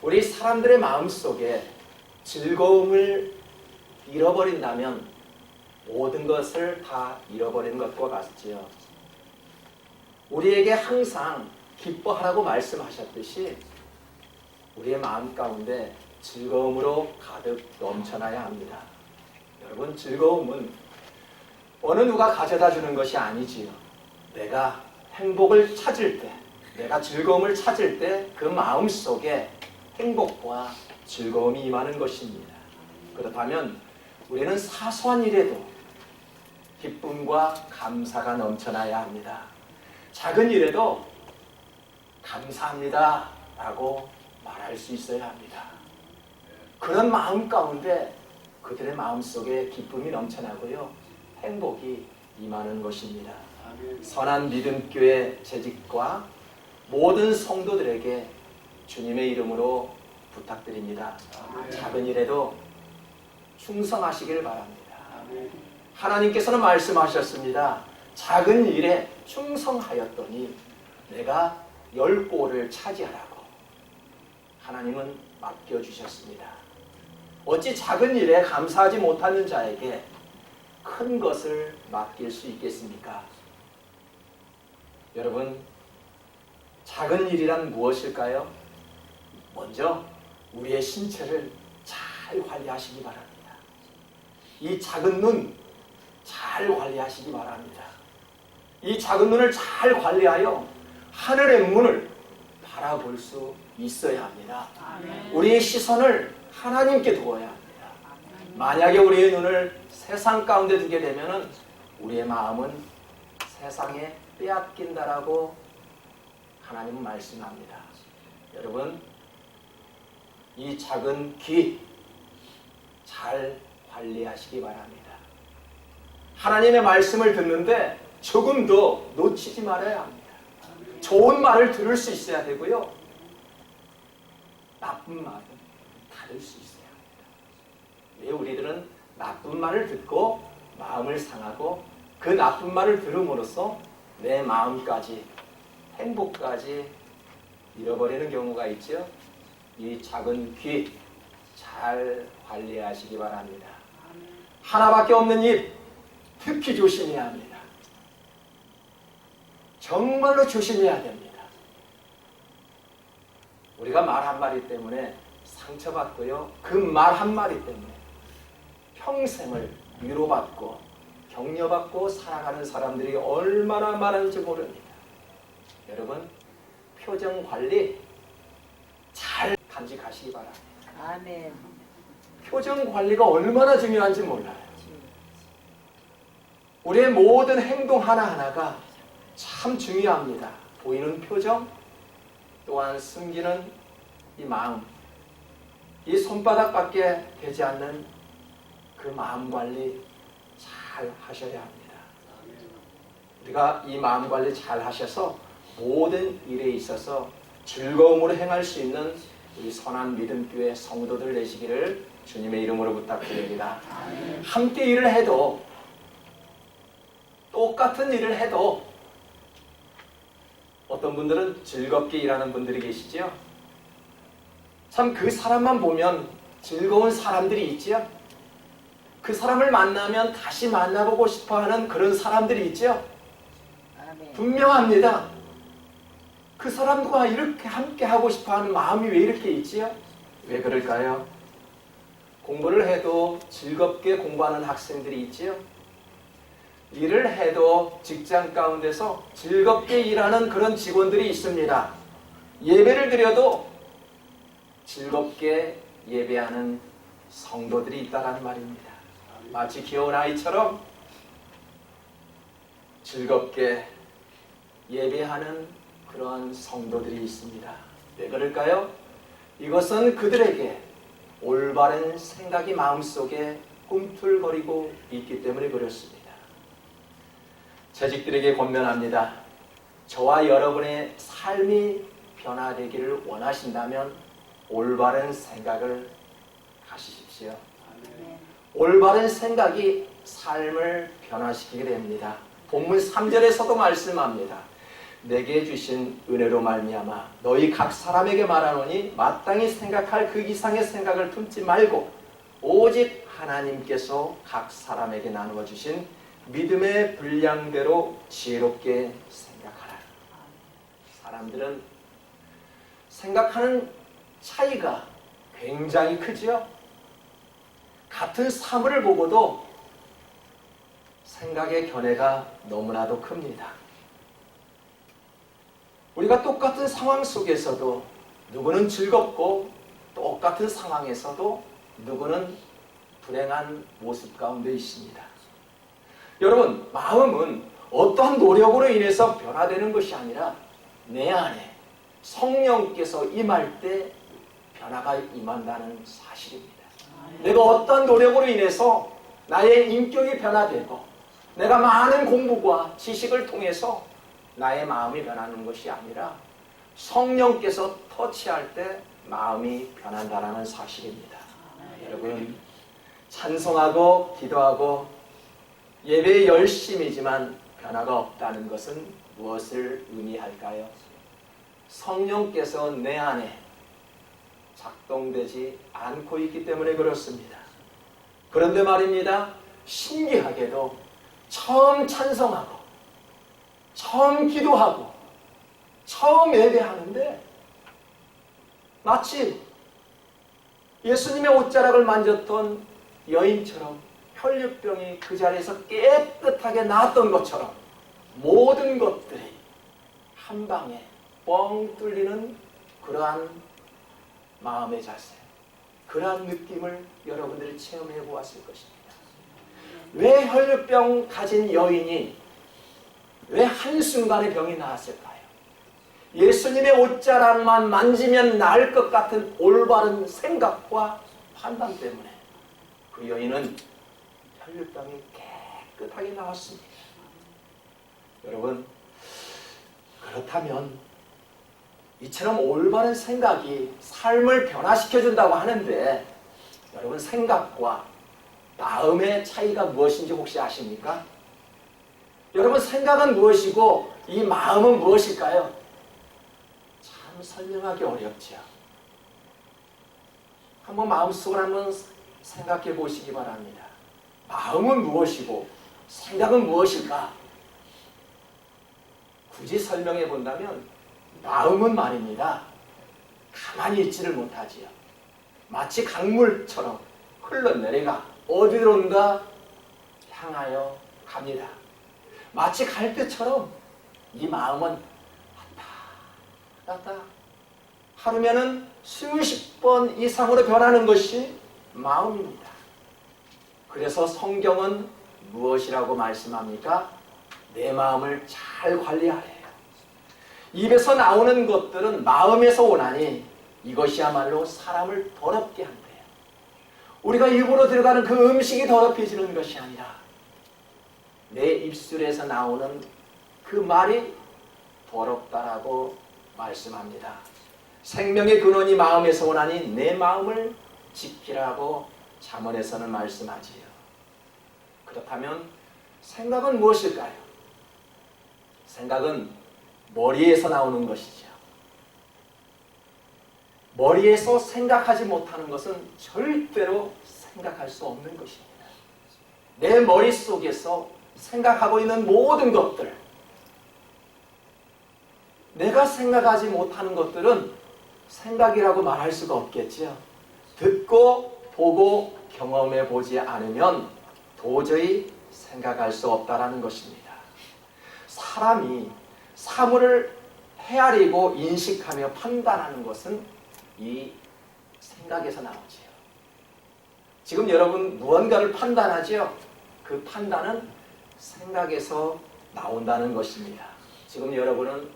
우리 사람들의 마음속에 즐거움을 잃어버린다면 모든 것을 다 잃어버리는 것과 같지요. 우리에게 항상 기뻐하라고 말씀하셨듯이 우리의 마음 가운데 즐거움으로 가득 넘쳐나야 합니다. 여러분, 즐거움은 어느 누가 가져다 주는 것이 아니지요. 내가 행복을 찾을 때, 내가 즐거움을 찾을 때 그 마음 속에 행복과 즐거움이 임하는 것입니다. 그렇다면 우리는 사소한 일에도 기쁨과 감사가 넘쳐나야 합니다. 작은 일에도 감사합니다 라고 말할 수 있어야 합니다. 그런 마음 가운데 그들의 마음속에 기쁨이 넘쳐나고요, 행복이 임하는 것입니다. 선한 믿음교회 재직과 모든 성도들에게 주님의 이름으로 부탁드립니다. 작은 일에도 충성하시길 바랍니다. 하나님께서는 말씀하셨습니다. 작은 일에 충성하였더니 내가 10골을 차지하라고 하나님은 맡겨주셨습니다. 어찌 작은 일에 감사하지 못하는 자에게 큰 것을 맡길 수 있겠습니까? 여러분, 작은 일이란 무엇일까요? 먼저 우리의 신체를 잘 관리하시기 바랍니다. 이 작은 눈 잘 관리하시기 바랍니다. 이 작은 눈을 잘 관리하여 하늘의 문을 바라볼 수 있어야 합니다. 우리의 시선을 하나님께 두어야 합니다. 만약에 우리의 눈을 세상 가운데 두게 되면 우리의 마음은 세상에 빼앗긴다라고 하나님은 말씀합니다. 여러분, 이 작은 귀 잘 관리하시기 바랍니다. 하나님의 말씀을 듣는데 조금도 놓치지 말아야 합니다. 좋은 말을 들을 수 있어야 되고요, 나쁜 말은 다룰 수 있어야 합니다. 왜 우리들은 나쁜 말을 듣고 마음을 상하고 그 나쁜 말을 들음으로써 내 마음까지 행복까지 잃어버리는 경우가 있죠. 이 작은 귀 잘 관리하시기 바랍니다. 하나밖에 없는 입 특히 조심해야 합니다. 정말로 조심해야 됩니다. 우리가 말 한마디 때문에 상처받고요, 그 말 한마디 때문에 평생을 위로받고 격려받고 살아가는 사람들이 얼마나 많은지 모릅니다. 여러분, 표정 관리 잘 간직하시기 바랍니다. 아멘. 표정 관리가 얼마나 중요한지 몰라요. 우리의 모든 행동 하나하나가 참 중요합니다. 보이는 표정, 또한 숨기는 이 마음, 이 손바닥밖에 되지 않는 그 마음 관리 잘 하셔야 합니다. 우리가 이 마음 관리 잘 하셔서 모든 일에 있어서 즐거움으로 행할 수 있는 우리 선한 믿음교회 성도들 되시기를 주님의 이름으로 부탁드립니다. 함께 일을 해도, 똑같은 일을 해도 어떤 분들은 즐겁게 일하는 분들이 계시죠. 참 그 사람만 보면 즐거운 사람들이 있지요. 그 사람을 만나면 다시 만나보고 싶어하는 그런 사람들이 있죠. 분명합니다. 그 사람과 이렇게 함께 하고 싶어하는 마음이 왜 이렇게 있지요? 왜 그럴까요? 공부를 해도 즐겁게 공부하는 학생들이 있지요. 일을 해도 직장 가운데서 즐겁게 일하는 그런 직원들이 있습니다. 예배를 드려도 즐겁게 예배하는 성도들이 있다는 말입니다. 마치 귀여운 아이처럼 즐겁게 예배하는 그런 성도들이 있습니다. 왜 그럴까요? 이것은 그들에게 올바른 생각이 마음속에 꿈틀거리고 있기 때문에 그렇습니다. 재직들에게 권면합니다. 저와 여러분의 삶이 변화되기를 원하신다면 올바른 생각을 가지십시오. 올바른 생각이 삶을 변화시키게 됩니다. 본문 3절에서도 말씀합니다. 내게 주신 은혜로 말미암아 너희 각 사람에게 말하노니 마땅히 생각할 그 이상의 생각을 품지 말고 오직 하나님께서 각 사람에게 나누어 주신 믿음의 분량대로 지혜롭게 생각하라. 사람들은 생각하는 차이가 굉장히 크지요. 같은 사물을 보고도 생각의 견해가 너무나도 큽니다. 우리가 똑같은 상황 속에서도 누구는 즐겁고 똑같은 상황에서도 누구는 불행한 모습 가운데 있습니다. 여러분, 마음은 어떠한 노력으로 인해서 변화되는 것이 아니라 내 안에 성령께서 임할 때 변화가 임한다는 사실입니다. 내가 어떠한 노력으로 인해서 나의 인격이 변화되고 내가 많은 공부와 지식을 통해서 나의 마음이 변하는 것이 아니라 성령께서 터치할 때 마음이 변한다는 사실입니다. 여러분, 찬송하고 기도하고 예배에 열심이지만 변화가 없다는 것은 무엇을 의미할까요? 성령께서 내 안에 작동되지 않고 있기 때문에 그렇습니다. 그런데 말입니다. 신기하게도 처음 찬송하고 처음 기도하고 처음 예배하는데 마치 예수님의 옷자락을 만졌던 여인처럼 혈류병이 그 자리에서 깨끗하게 나았던 것처럼 모든 것들이 한 방에 뻥 뚫리는 그러한 마음의 자세, 그러한 느낌을 여러분들이 체험해 보았을 것입니다. 왜 혈류병 가진 여인이 왜 한순간에 병이 나았을까요? 예수님의 옷자락만 만지면 나을 것 같은 올바른 생각과 판단 때문에 그 여인은 혈류병이 깨끗하게 나왔습니다. 여러분, 그렇다면 이처럼 올바른 생각이 삶을 변화시켜준다고 하는데 여러분, 생각과 마음의 차이가 무엇인지 혹시 아십니까? 여러분, 생각은 무엇이고 이 마음은 무엇일까요? 참 설명하기 어렵죠. 한번 마음속으로 한번 생각해 보시기 바랍니다. 마음은 무엇이고 생각은 무엇일까? 굳이 설명해 본다면 마음은 말입니다. 가만히 있지를 못하지요. 마치 강물처럼 흘러내려가 어디론가 향하여 갑니다. 마치 갈대처럼 이 마음은 왔다 갔다 하루면은 수십 번 이상으로 변하는 것이 마음입니다. 그래서 성경은 무엇이라고 말씀합니까? 내 마음을 잘 관리하래요. 입에서 나오는 것들은 마음에서 오나니 이것이야말로 사람을 더럽게 한대요. 우리가 입으로 들어가는 그 음식이 더럽혀지는 것이 아니라 내 입술에서 나오는 그 말이 더럽다라고 말씀합니다. 생명의 근원이 마음에서 오나니 내 마음을 지키라고 잠언에서는 말씀하지요. 그렇다면 생각은 무엇일까요? 생각은 머리에서 나오는 것이죠. 머리에서 생각하지 못하는 것은 절대로 생각할 수 없는 것입니다. 내 머릿속에서 생각하고 있는 모든 것들, 내가 생각하지 못하는 것들은 생각이라고 말할 수가 없겠지요. 듣고 보고 경험해 보지 않으면 도저히 생각할 수 없다라는 것입니다. 사람이 사물을 헤아리고 인식하며 판단하는 것은 이 생각에서 나오지요. 지금 여러분 무언가를 판단하지요. 그 판단은 생각에서 나온다는 것입니다. 지금 여러분은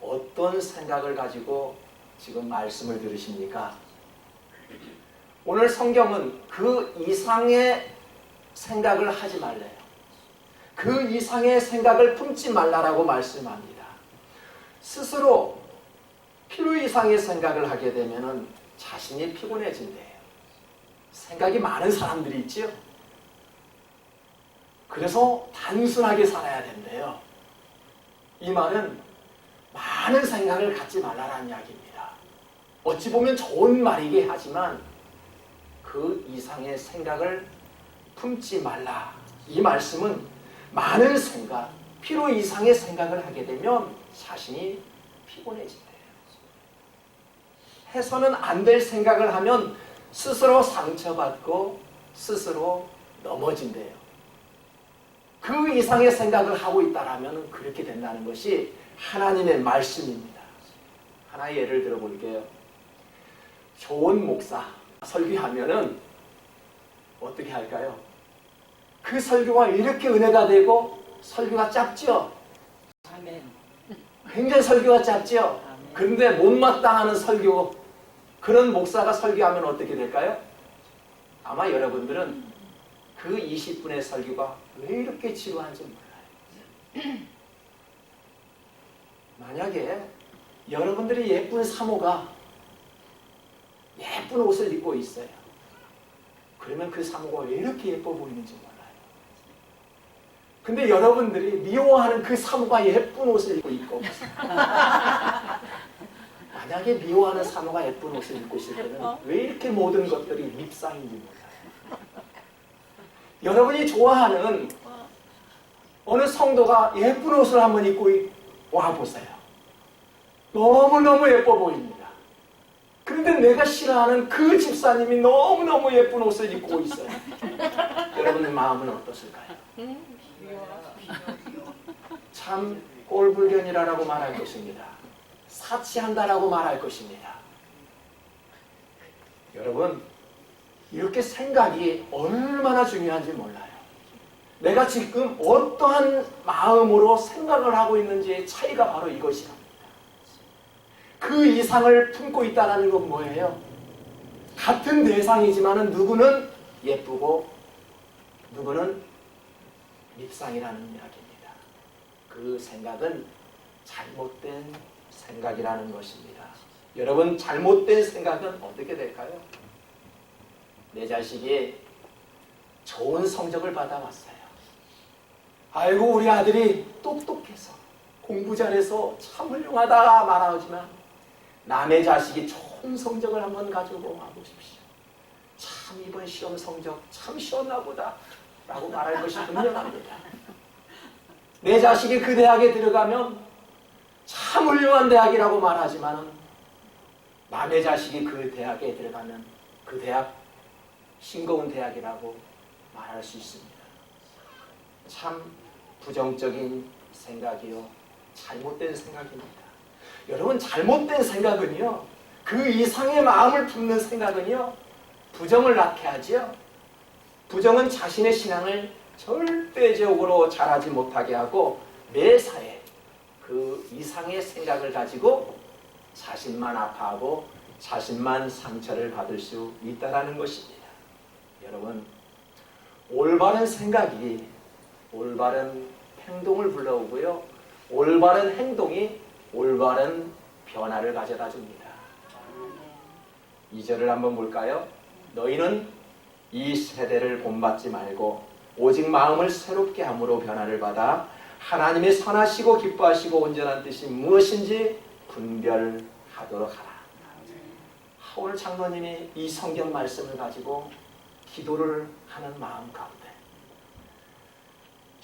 어떤 생각을 가지고 지금 말씀을 들으십니까? 오늘 성경은 그 이상의 생각을 하지 말래요. 그 이상의 생각을 품지 말라라고 말씀합니다. 스스로 필요 이상의 생각을 하게 되면 자신이 피곤해진대요. 생각이 많은 사람들이 있지요. 그래서 단순하게 살아야 된대요. 이 말은 많은 생각을 갖지 말라라는 이야기입니다. 어찌 보면 좋은 말이긴 하지만 그 이상의 생각을 품지 말라. 이 말씀은 많은 생각, 필요 이상의 생각을 하게 되면 자신이 피곤해진대요. 해서는 안 될 생각을 하면 스스로 상처받고 스스로 넘어진대요. 그 이상의 생각을 하고 있다라면 그렇게 된다는 것이 하나님의 말씀입니다. 하나의 예를 들어볼게요. 좋은 목사 설교하면은 어떻게 할까요? 그 설교가 이렇게 은혜가 되고 설교가 짧죠? 아멘. 굉장히 설교가 짧죠? 아멘. 그런데 못마땅하는 설교, 그런 목사가 설교하면 어떻게 될까요? 아마 여러분들은 그 20분의 설교가 왜 이렇게 지루한지 몰라요. 만약에 여러분들이 예쁜 사모가 예쁜 옷을 입고 있어요. 그러면 그 사모가 왜 이렇게 예뻐 보이는지 몰라요. 근데 여러분들이 미워하는 그 사모가 예쁜 옷을 입고 만약에 미워하는 사모가 예쁜 옷을 입고 있을 때는 왜 이렇게 모든 것들이 밉상인지 몰라요. 여러분이 좋아하는 어느 성도가 예쁜 옷을 한번 입고 와보세요. 너무너무 예뻐 보입니다. 그런데 내가 싫어하는 그 집사님이 너무너무 예쁜 옷을 입고 있어요. 여러분의 마음은 어떠실까요? 참 꼴불견이라고 말할 것입니다. 사치한다라고 말할 것입니다. 여러분, 이렇게 생각이 얼마나 중요한지 몰라요. 내가 지금 어떠한 마음으로 생각을 하고 있는지의 차이가 바로 이것이랍니다. 그 이상을 품고 있다는 건 뭐예요? 같은 대상이지만 누구는 예쁘고 누구는 밉상이라는 이야기입니다. 그 생각은 잘못된 생각이라는 것입니다. 여러분, 잘못된 생각은 어떻게 될까요? 내 자식이 좋은 성적을 받아왔어요. 아이고, 우리 아들이 똑똑해서 공부 잘해서 참 훌륭하다 말하지만 남의 자식이 좋은 성적을 한번 가지고 와보십시오. 참 이번 시험 성적 참 시원나 보다 라고 말할 것이 분명합니다. 내 자식이 그 대학에 들어가면 참 훌륭한 대학이라고 말하지만 남의 자식이 그 대학에 들어가면 그 대학 싱거운 대학이라고 말할 수 있습니다. 참 부정적인 생각이요, 잘못된 생각입니다. 여러분, 잘못된 생각은요, 그 이상의 마음을 품는 생각은요, 부정을 낳게 하지요. 부정은 자신의 신앙을 절대적으로 잘하지 못하게 하고 매사에 그 이상의 생각을 가지고 자신만 아파하고 자신만 상처를 받을 수 있다는 것입니다. 여러분, 올바른 생각이 올바른 행동을 불러오고요, 올바른 행동이 올바른 변화를 가져다 줍니다. 2절을 한번 볼까요? 너희는 이 세대를 본받지 말고 오직 마음을 새롭게 함으로 변화를 받아 하나님의 선하시고 기뻐하시고 온전한 뜻이 무엇인지 분별하도록 하라. 오늘 장로님이 이 성경 말씀을 가지고 기도를 하는 마음 가운데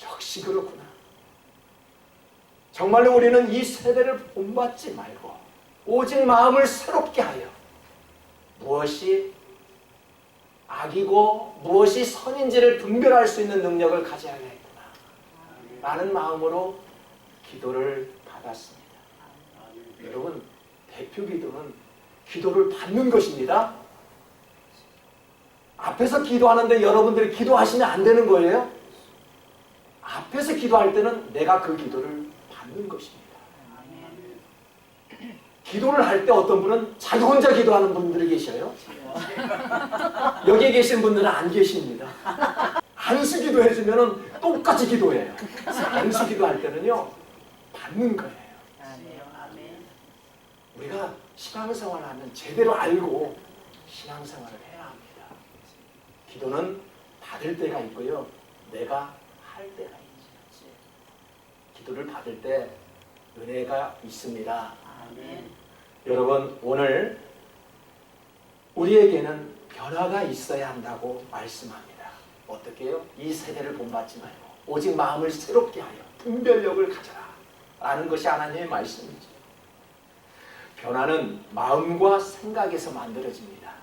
역시 그렇구나. 정말로 우리는 이 세대를 본받지 말고 오직 마음을 새롭게 하여 무엇이 악이고 무엇이 선인지를 분별할 수 있는 능력을 가져야겠구나 라는 마음으로 기도를 받았습니다. 여러분, 대표 기도는 기도를 받는 것입니다. 앞에서 기도하는데 여러분들이 기도하시면 안 되는 거예요. 앞에서 기도할 때는 내가 그 기도를 받는 것입니다. 기도를 할 때 어떤 분은 자기 혼자 기도하는 분들이 계셔요. 여기에 계신 분들은 안 계십니다. 안수 기도해주면 똑같이 기도해요. 안수 기도할 때는요, 받는 거예요. 우리가 신앙생활을 하면 제대로 알고 신앙생활을 해야 합니다. 기도는 받을 때가 있고요, 내가 할 때가 있지. 기도를 받을 때 은혜가 있습니다. 아멘. 여러분, 오늘 우리에게는 변화가 있어야 한다고 말씀합니다. 어떻게 해요? 이 세대를 본받지 말고 오직 마음을 새롭게 하여 분별력을 가져라 라는 것이 하나님의 말씀이죠. 변화는 마음과 생각에서 만들어집니다.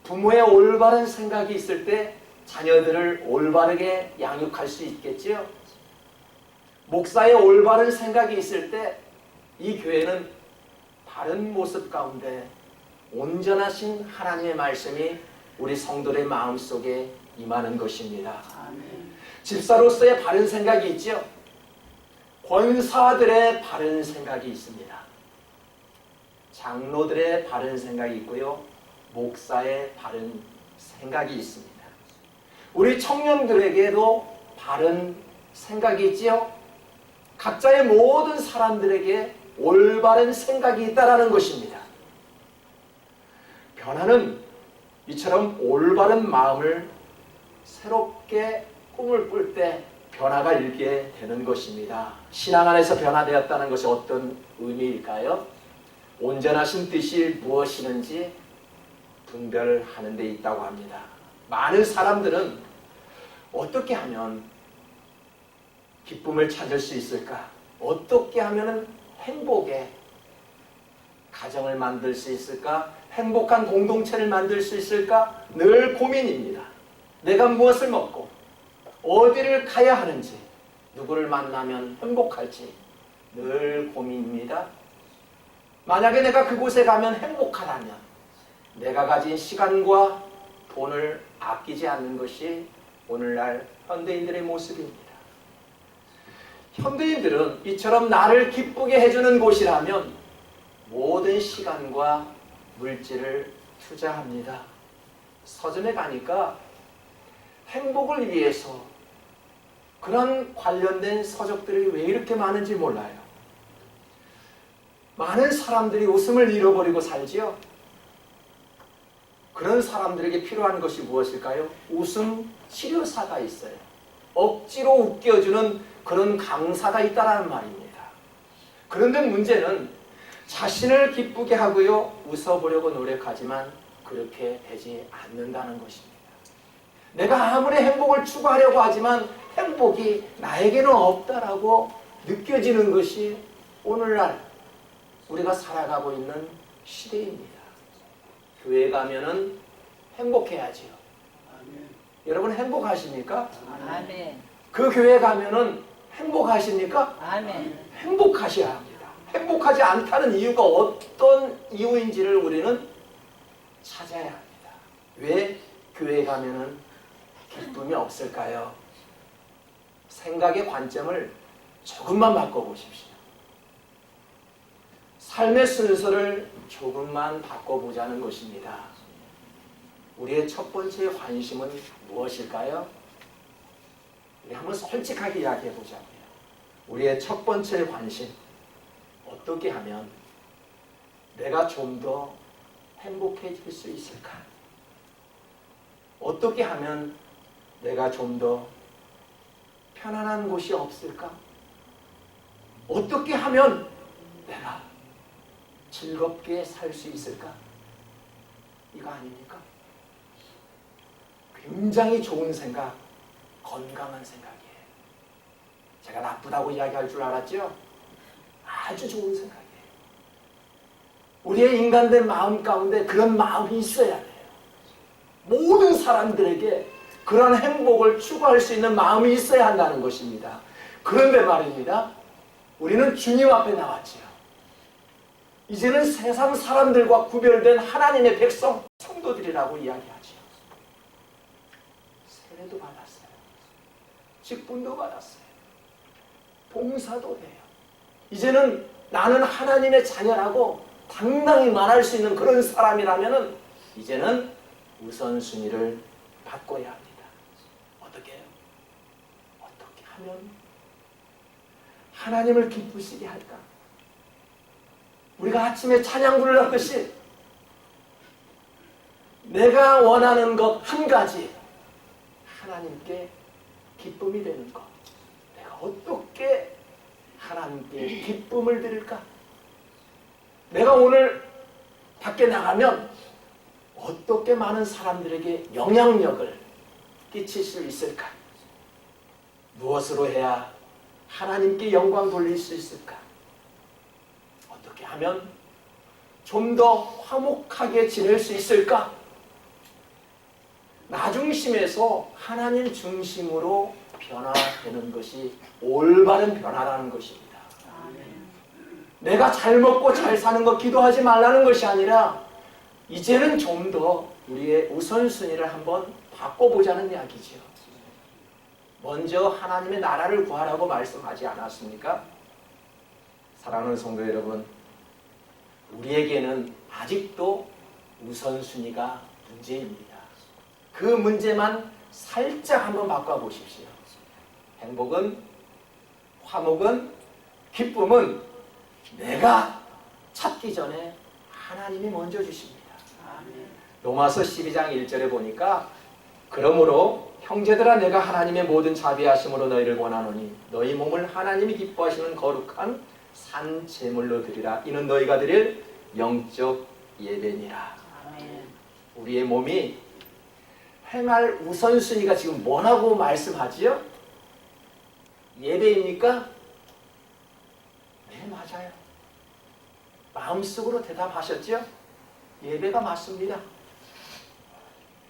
부모의 올바른 생각이 있을 때 자녀들을 올바르게 양육할 수 있겠지요. 목사의 올바른 생각이 있을 때 이 교회는 바른 모습 가운데 온전하신 하나님의 말씀이 우리 성도의 마음속에 임하는 것입니다. 아멘. 집사로서의 바른 생각이 있죠. 권사들의 바른 생각이 있습니다. 장로들의 바른 생각이 있고요. 목사의 바른 생각이 있습니다. 우리 청년들에게도 바른 생각이 있지요. 각자의 모든 사람들에게 올바른 생각이 있다라는 것입니다. 변화는 이처럼 올바른 마음을 새롭게 꿈을 꿀 때 변화가 일게 되는 것입니다. 신앙 안에서 변화되었다는 것이 어떤 의미일까요? 온전하신 뜻이 무엇이는지 분별하는 데 있다고 합니다. 많은 사람들은 어떻게 하면 기쁨을 찾을 수 있을까? 어떻게 하면 행복의 가정을 만들 수 있을까? 행복한 공동체를 만들 수 있을까? 늘 고민입니다. 내가 무엇을 먹고 어디를 가야 하는지, 누구를 만나면 행복할지 늘 고민입니다. 만약에 내가 그곳에 가면 행복하다면 내가 가진 시간과 돈을 아끼지 않는 것이 오늘날 현대인들의 모습입니다. 현대인들은 이처럼 나를 기쁘게 해주는 곳이라면 모든 시간과 물질을 투자합니다. 서점에 가니까 행복을 위해서 그런 관련된 서적들이 왜 이렇게 많은지 몰라요. 많은 사람들이 웃음을 잃어버리고 살지요. 그런 사람들에게 필요한 것이 무엇일까요? 웃음 치료사가 있어요. 억지로 웃겨주는 그런 강사가 있다는 말입니다. 그런데 문제는 자신을 기쁘게 하고요, 웃어보려고 노력하지만 그렇게 되지 않는다는 것입니다. 내가 아무리 행복을 추구하려고 하지만 행복이 나에게는 없다라고 느껴지는 것이 오늘날 우리가 살아가고 있는 시대입니다. 교회 가면은 행복해야지요. 아멘. 여러분 행복하십니까? 아멘. 그 교회 가면은 행복하십니까? 아멘. 행복하셔야 합니다. 행복하지 않다는 이유가 어떤 이유인지를 우리는 찾아야 합니다. 왜 교회 가면은 기쁨이 없을까요? 생각의 관점을 조금만 바꿔보십시오. 삶의 순서를 조금만 바꿔보자는 것입니다. 우리의 첫 번째 관심은 무엇일까요? 우리 한번 솔직하게 이야기해 보자고요. 우리의 첫 번째 관심, 어떻게 하면 내가 좀 더 행복해질 수 있을까? 어떻게 하면 내가 좀 더 편안한 곳이 없을까? 어떻게 하면 내가 즐겁게 살 수 있을까? 이거 아닙니까? 굉장히 좋은 생각, 건강한 생각이에요. 제가 나쁘다고 이야기할 줄 알았죠? 아주 좋은 생각이에요. 우리의 인간된 마음 가운데 그런 마음이 있어야 돼요. 모든 사람들에게 그런 행복을 추구할 수 있는 마음이 있어야 한다는 것입니다. 그런데 말입니다. 우리는 주님 앞에 나왔지요. 이제는 세상 사람들과 구별된 하나님의 백성, 성도들이라고 이야기하지요. 세례도 받았어요. 직분도 받았어요. 봉사도 해요. 이제는 나는 하나님의 자녀라고 당당히 말할 수 있는 그런 사람이라면 이제는 우선순위를 바꿔야 합니다. 어떻게 해요? 어떻게 하면 하나님을 기쁘시게 할까? 우리가 아침에 찬양 부르듯이 내가 원하는 것 한 가지, 하나님께 기쁨이 되는 것. 내가 어떻게 하나님께 기쁨을 드릴까? 내가 오늘 밖에 나가면 어떻게 많은 사람들에게 영향력을 끼칠 수 있을까? 무엇으로 해야 하나님께 영광 돌릴 수 있을까? 어떻게 하면 좀 더 화목하게 지낼 수 있을까? 나 중심에서 하나님 중심으로 변화되는 것이 올바른 변화라는 것입니다. 내가 잘 먹고 잘 사는 거 기도하지 말라는 것이 아니라 이제는 좀 더 우리의 우선순위를 한번 바꿔보자는 이야기지요. 먼저 하나님의 나라를 구하라고 말씀하지 않았습니까? 사랑하는 성도 여러분, 우리에게는 아직도 우선순위가 문제입니다. 그 문제만 살짝 한번 바꿔보십시오. 행복은, 화목은, 기쁨은 내가 찾기 전에 하나님이 먼저 주십니다. 로마서 12장 1절에 보니까 그러므로 형제들아 내가 하나님의 모든 자비하심으로 너희를 권하노니 너희 몸을 하나님이 기뻐하시는 거룩한 산 제물로 드리라. 이는 너희가 드릴 영적 예배니라. 우리의 몸이 행할 우선순위가 지금 뭐라고 말씀하지요? 예배입니까? 네, 맞아요. 마음속으로 대답하셨죠? 예배가 맞습니다.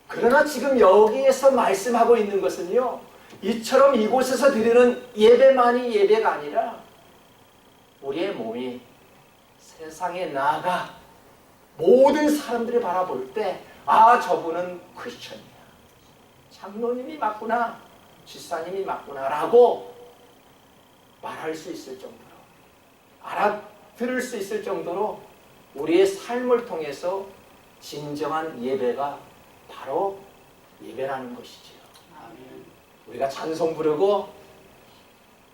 그러나 지금 여기에서 말씀하고 있는 것은요, 이처럼 이곳에서 드리는 예배만이 예배가 아니라 우리의 몸이 세상에 나아가 모든 사람들이 바라볼 때 아, 저분은 크리스천이야, 장로님이 맞구나, 집사님이 맞구나 라고 말할 수 있을 정도로, 알아들을 수 있을 정도로 우리의 삶을 통해서 진정한 예배가 바로 예배라는 것이지요. 우리가 찬송 부르고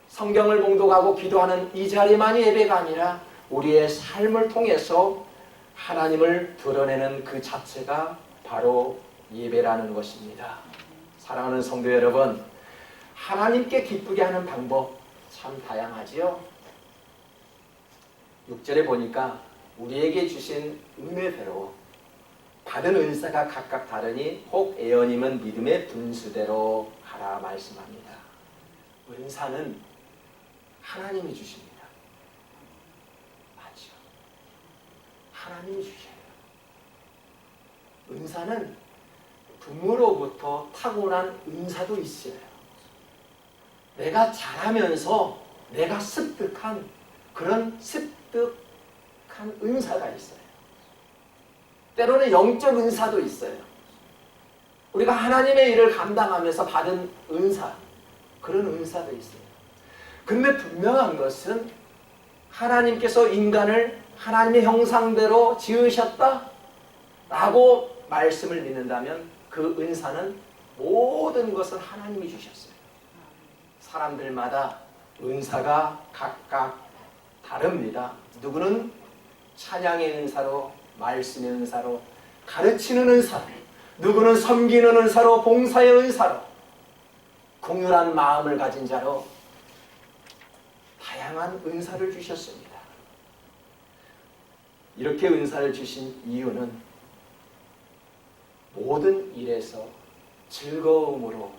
성경을 봉독하고 기도하는 이 자리만이 예배가 아니라 우리의 삶을 통해서 하나님을 드러내는 그 자체가 바로 예배라는 것입니다. 사랑하는 성도 여러분, 하나님께 기쁘게 하는 방법 참 다양하지요. 6절에 보니까 우리에게 주신 은혜대로 받은 은사가 각각 다르니 혹 애언임은 믿음의 분수대로 하라 말씀합니다. 은사는 하나님이 주십니다. 맞죠? 하나님이 주셔요. 은사는 부모로부터 타고난 은사도 있어요. 내가 자라면서 내가 습득한 그런 습득한 은사가 있어요. 때로는 영적 은사도 있어요. 우리가 하나님의 일을 감당하면서 받은 은사, 그런 은사도 있어요. 근데 분명한 것은 하나님께서 인간을 하나님의 형상대로 지으셨다 라고 말씀을 믿는다면 그 은사는 모든 것을 하나님이 주셨어요. 사람들마다 은사가 각각 다릅니다. 누구는 찬양의 은사로, 말씀의 은사로, 가르치는 은사로, 누구는 섬기는 은사로, 봉사의 은사로, 공유한 마음을 가진 자로 다양한 은사를 주셨습니다. 이렇게 은사를 주신 이유는 모든 일에서 즐거움으로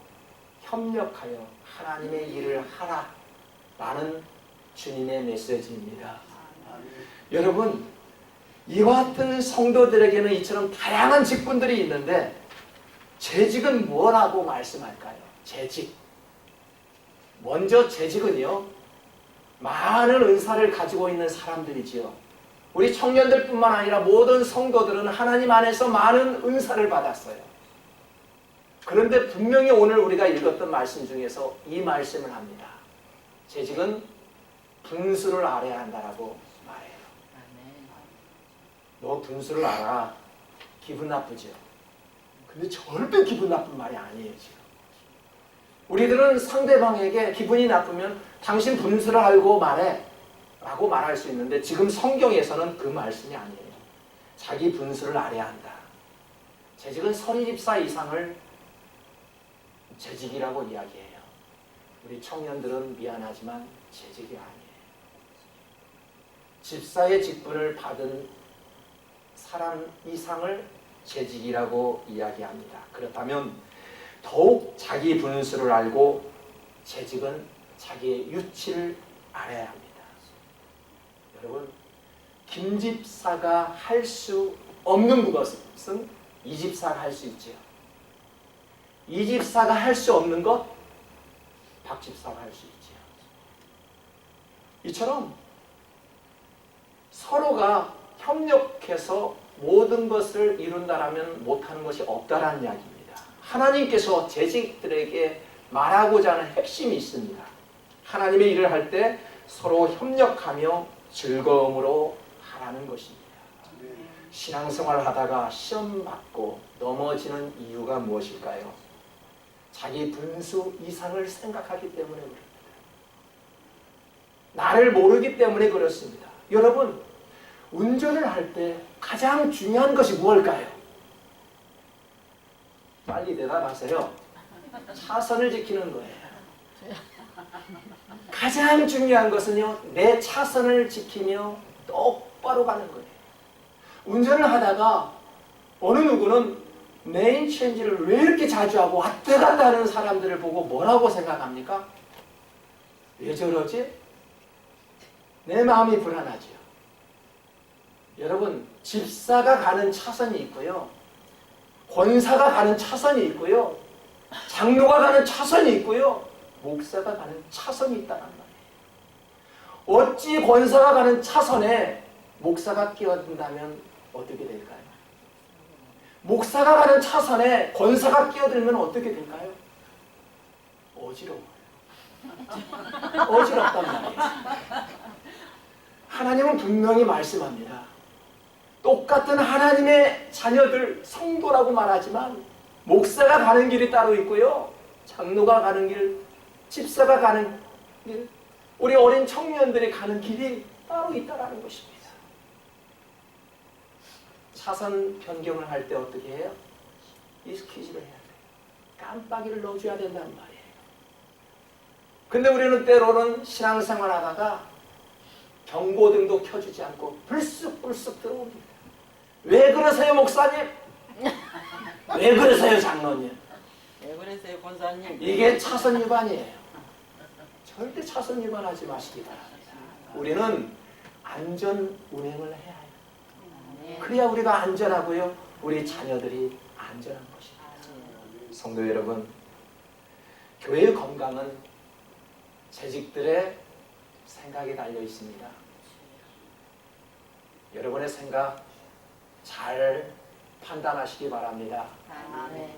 협력하여 하나님의 일을 하라라는 주님의 메시지입니다. 여러분, 이와 같은 성도들에게는 이처럼 다양한 직분들이 있는데 재직은 뭐라고 말씀할까요? 재직. 먼저 재직은요, 많은 은사를 가지고 있는 사람들이지요. 우리 청년들뿐만 아니라 모든 성도들은 하나님 안에서 많은 은사를 받았어요. 그런데 분명히 오늘 우리가 읽었던 말씀 중에서 이 말씀을 합니다. 재직은 분수를 알아야 한다라고 말해요. 너 분수를 알아. 기분 나쁘죠? 근데 절대 기분 나쁜 말이 아니에요, 지금. 우리들은 상대방에게 기분이 나쁘면 당신 분수를 알고 말해 라고 말할 수 있는데 지금 성경에서는 그 말씀이 아니에요. 자기 분수를 알아야 한다. 재직은 서리집사 이상을 재직이라고 이야기해요. 우리 청년들은 미안하지만 재직이 아니에요. 집사의 직분을 받은 사람 이상을 재직이라고 이야기합니다. 그렇다면 더욱 자기 분수를 알고 재직은 자기의 유치를 알아야 합니다. 여러분, 김 집사가 할 수 없는 것은 이 집사가 할 수 있지요. 이 집사가 할 수 없는 것 박 집사가 할 수 있지요. 이처럼 서로가 협력해서 모든 것을 이룬다라면 못하는 것이 없다라는 이야기입니다. 하나님께서 재직들에게 말하고자 하는 핵심이 있습니다. 하나님의 일을 할 때 서로 협력하며 즐거움으로 하라는 것입니다. 신앙생활을 하다가 시험 받고 넘어지는 이유가 무엇일까요? 자기 분수 이상을 생각하기 때문에 그렇습니다. 나를 모르기 때문에 그렇습니다. 여러분, 운전을 할 때 가장 중요한 것이 무엇일까요? 빨리 대답하세요. 차선을 지키는 거예요. 가장 중요한 것은요, 내 차선을 지키며 똑바로 가는 거예요. 운전을 하다가 어느 누구는 레인 체인지를 왜 이렇게 자주 하고 왔다 갔다 하는 사람들을 보고 뭐라고 생각합니까? 왜 저러지? 내 마음이 불안하죠. 여러분, 집사가 가는 차선이 있고요, 권사가 가는 차선이 있고요, 장로가 가는 차선이 있고요, 목사가 가는 차선이 있다는 말이에요. 어찌 권사가 가는 차선에 목사가 끼어든다면 어떻게 될까요? 목사가 가는 차선에 권사가 끼어들면 어떻게 될까요? 어지러워요. 어지럽단 말이에요. 하나님은 분명히 말씀합니다. 똑같은 하나님의 자녀들, 성도라고 말하지만 목사가 가는 길이 따로 있고요, 장로가 가는 길, 집사가 가는 길, 우리 어린 청년들이 가는 길이 따로 있다는 것입니다. 차선 변경을 할 때 어떻게 해요? 익스큐즈를 해야 돼요. 깜빡이를 넣어줘야 된다는 말이에요. 근데 우리는 때로는 신앙생활 하다가 경고등도 켜주지 않고 불쑥불쑥 들어옵니다. 왜 그러세요, 목사님? 왜 그러세요, 장로님? 왜 그러세요, 권사님? 이게 차선 위반이에요. 절대 차선 위반하지 마시기 바랍니다. 우리는 안전 운행을 해야 해요. 그래야 우리가 안전하고요, 우리 자녀들이 안전한 것입니다. 성도 여러분, 교회의 건강은 재직들의 생각에 달려 있습니다. 여러분의 생각 잘 판단하시기 바랍니다. 아멘.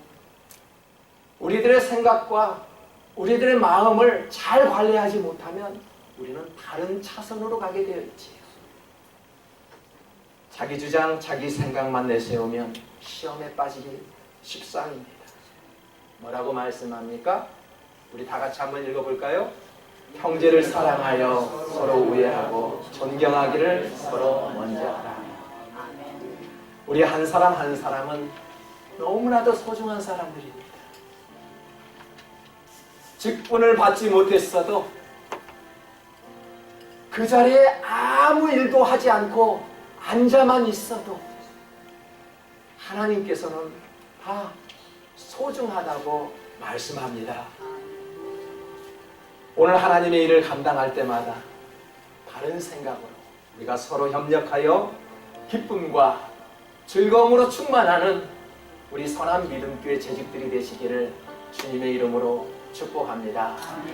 우리들의 생각과 우리들의 마음을 잘 관리하지 못하면 우리는 다른 차선으로 가게 되어 있지요. 자기 주장, 자기 생각만 내세우면 시험에 빠지기 십상입니다. 뭐라고 말씀합니까? 우리 다 같이 한번 읽어볼까요? 형제를 사랑하여 서로 우애하고 존경하기를 서로 먼저 하라. 우리 한 사람 한 사람은 너무나도 소중한 사람들입니다. 직분을 받지 못했어도 그 자리에 아무 일도 하지 않고 앉아만 있어도 하나님께서는 다 소중하다고 말씀합니다. 오늘 하나님의 일을 감당할 때마다 바른 생각으로 우리가 서로 협력하여 기쁨과 즐거움으로 충만하는 우리 선한 믿음교회 재직들이 되시기를 주님의 이름으로 축복합니다.